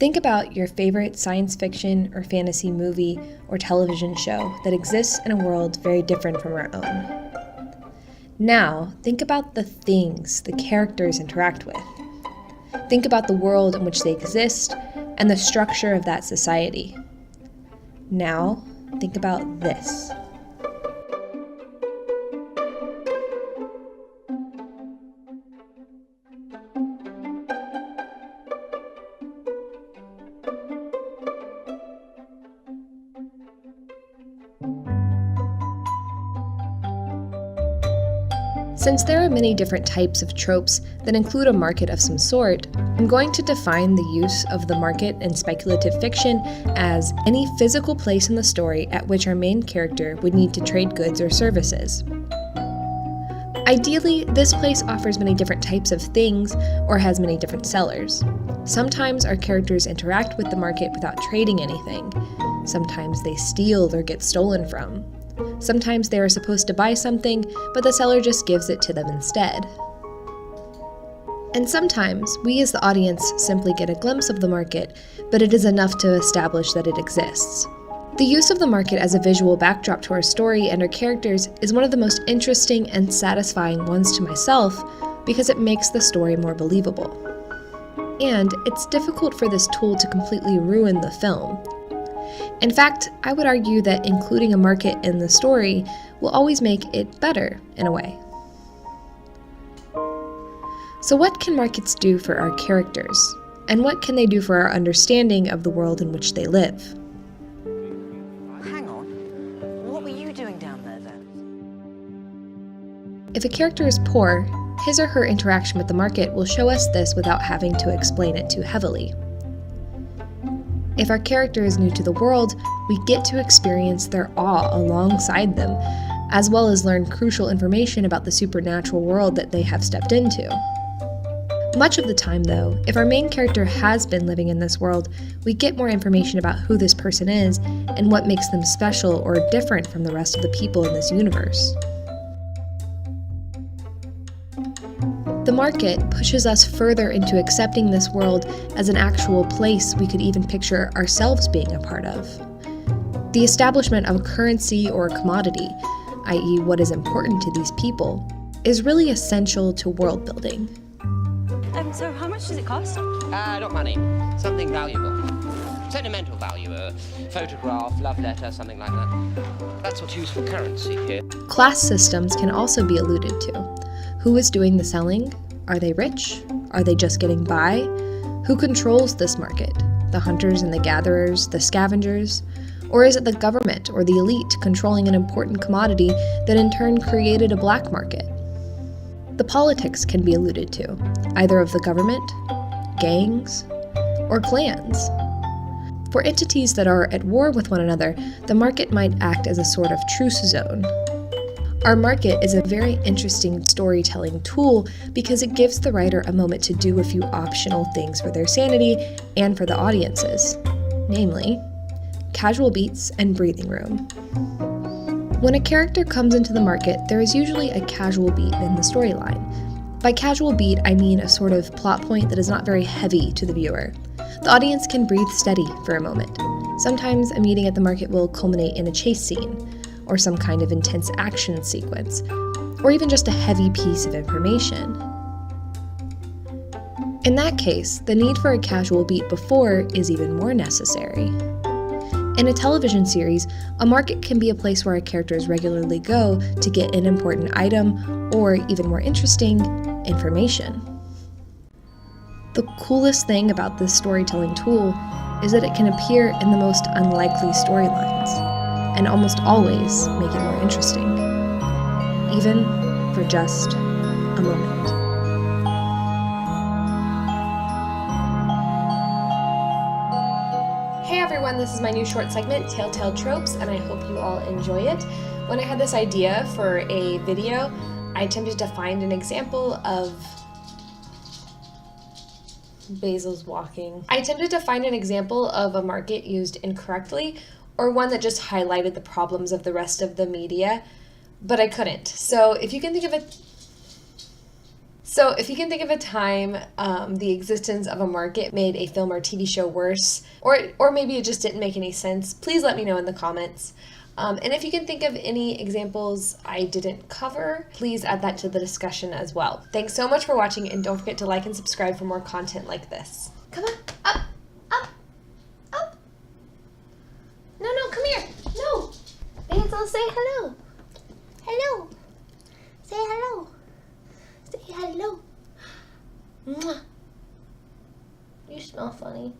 Think about your favorite science fiction or fantasy movie or television show that exists in a world very different from our own. Now, think about the things the characters interact with. Think about the world in which they exist and the structure of that society. Now, think about this. Since there are many different types of tropes that include a market of some sort, I'm going to define the use of the market in speculative fiction as any physical place in the story at which our main character would need to trade goods or services. Ideally, this place offers many different types of things or has many different sellers. Sometimes our characters interact with the market without trading anything. Sometimes they steal or get stolen from. Sometimes they are supposed to buy something, but the seller just gives it to them instead. And sometimes we as the audience simply get a glimpse of the market, but it is enough to establish that it exists. The use of the market as a visual backdrop to our story and our characters is one of the most interesting and satisfying ones to myself because it makes the story more believable. And it's difficult for this tool to completely ruin the film. In fact, I would argue that including a market in the story will always make it better, in a way. So what can markets do for our characters? And what can they do for our understanding of the world in which they live? Hang on. What were you doing down there then? If a character is poor, his or her interaction with the market will show us this without having to explain it too heavily. If our character is new to the world, we get to experience their awe alongside them, as well as learn crucial information about the supernatural world that they have stepped into. Much of the time, though, if our main character has been living in this world, we get more information about who this person is and what makes them special or different from the rest of the people in this universe. The market pushes us further into accepting this world as an actual place we could even picture ourselves being a part of. The establishment of a currency or a commodity, i.e. what is important to these people, is really essential to world building. So how much does it cost? Not money. Something valuable. Sentimental value, a photograph, love letter, something like that. That's what's used for currency here. Class systems can also be alluded to. Who is doing the selling? Are they rich? Are they just getting by? Who controls this market? The hunters and the gatherers, the scavengers? Or is it the government or the elite controlling an important commodity that in turn created a black market? The politics can be alluded to, either of the government, gangs, or clans. For entities that are at war with one another, the market might act as a sort of truce zone. Our market is a very interesting storytelling tool because it gives the writer a moment to do a few optional things for their sanity and for the audiences, namely, casual beats and breathing room. When a character comes into the market, there is usually a casual beat in the storyline. By casual beat, I mean a sort of plot point that is not very heavy to the viewer. The audience can breathe steady for a moment. Sometimes a meeting at the market will culminate in a chase scene, or some kind of intense action sequence, or even just a heavy piece of information. In that case, the need for a casual beat before is even more necessary. In a television series, a market can be a place where our characters regularly go to get an important item, or even more interesting, information. The coolest thing about this storytelling tool is that it can appear in the most unlikely storylines, and almost always make it more interesting, even for just a moment. Hey everyone, this is my new short segment, Telltale Tropes, and I hope you all enjoy it. When I had this idea for a video, I attempted to find an example of Basil's walking. I attempted to find an example of a market used incorrectly, or one that just highlighted the problems of the rest of the media, but I couldn't. So if you can think of So if you can think of a time the existence of a market made a film or TV show worse, or maybe it just didn't make any sense, please let me know in the comments. And if you can think of any examples I didn't cover, please add that to the discussion as well. Thanks so much for watching, and don't forget to like and subscribe for more content like this. Come on, up, up, up. No, come here. No. Basil, say hello. Hello. Say hello. Say hello. Mwah. You smell funny.